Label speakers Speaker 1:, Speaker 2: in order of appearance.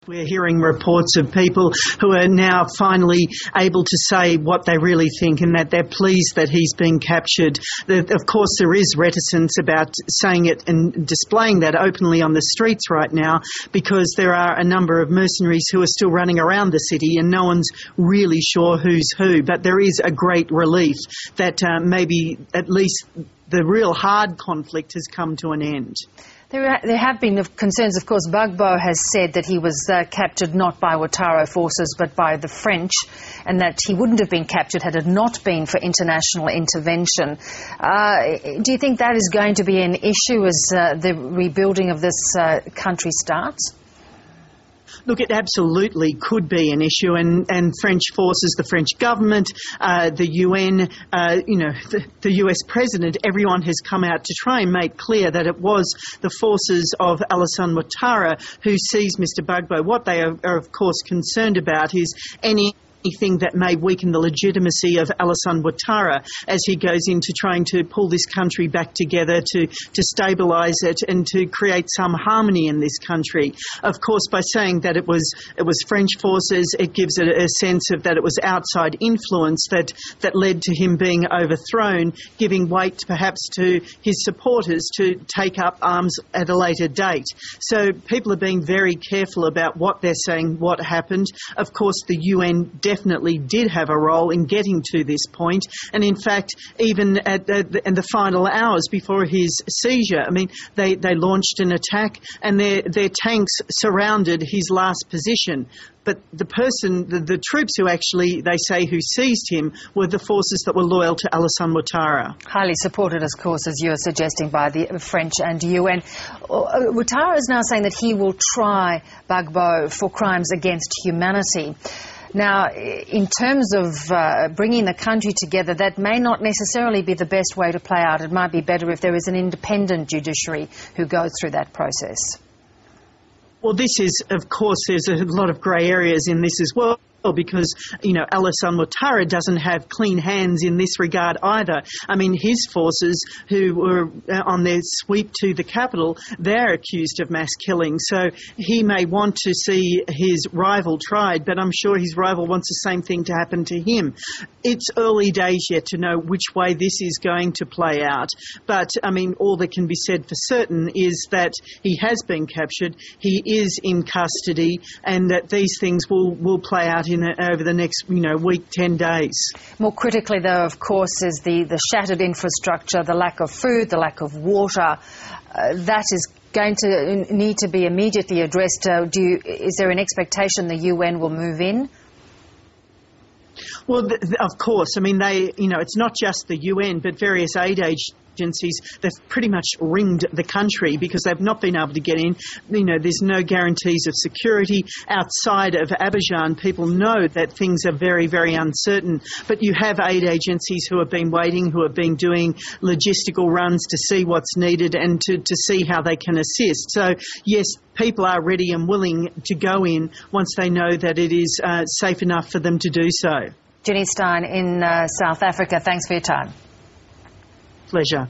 Speaker 1: We're hearing reports of people who are now finally able to say what they really think and that they're pleased that he's been captured. Of course, there is reticence about saying it and displaying that openly on the streets right now because there are a number of mercenaries who are still running around the city and no one's really sure who's who. But there is a great relief that maybe at least the real hard conflict has come to an end.
Speaker 2: There have been concerns, of course. Gbagbo has said that he was captured not by Ouattara forces but by the French, and that he wouldn't have been captured had it not been for international intervention. Do you think that is going to be an issue as the rebuilding of this country starts?
Speaker 1: Look, it absolutely could be an issue, and French forces, the French government, the UN, the US president, everyone has come out to try and make clear that it was the forces of Alassane Ouattara who seized Mr. Gbagbo. What they are of course concerned about is anything that may weaken the legitimacy of Alassane Ouattara as he goes into trying to pull this country back together, to stabilise it and to create some harmony in this country. Of course, by saying that it was French forces, it gives it a sense of that it was outside influence that led to him being overthrown, giving weight perhaps to his supporters to take up arms at a later date. So people are being very careful about what they're saying, what happened. Of course, the UN definitely did have a role in getting to this point, and in fact even in the final hours before his seizure, I mean, they launched an attack and their tanks surrounded his last position. But the troops who actually, they say, who seized him were the forces that were loyal to Alassane Ouattara.
Speaker 2: Highly supported, of course, as you're suggesting, by the French and UN. Ouattara is now saying that he will try Gbagbo for crimes against humanity. Now, in terms of bringing the country together, that may not necessarily be the best way to play out. It might be better if there is an independent judiciary who goes through that process.
Speaker 1: Well, this is, of course, there's a lot of grey areas in this as well, because, Alassane Ouattara doesn't have clean hands in this regard either. I mean, his forces who were on their sweep to the capital, they're accused of mass killing. So he may want to see his rival tried, but I'm sure his rival wants the same thing to happen to him. It's early days yet to know which way this is going to play out. But, I mean, all that can be said for certain is that he has been captured, he is in custody, and that these things will play out over the next, week, 10 days.
Speaker 2: More critically, though, of course, is the shattered infrastructure, the lack of food, the lack of water. That is going to need to be immediately addressed. Is there an expectation the UN will move in?
Speaker 1: Well, of course. I mean, it's not just the UN, but various aid agencies. They've pretty much ringed the country because they've not been able to get in. There's no guarantees of security. Outside of Abidjan, people know that things are very, very uncertain. But you have aid agencies who have been waiting, who have been doing logistical runs to see what's needed and to see how they can assist. So, yes, people are ready and willing to go in once they know that it is safe enough for them to do so.
Speaker 2: Jenny Stein in South Africa, thanks for your time.
Speaker 1: Pleasure.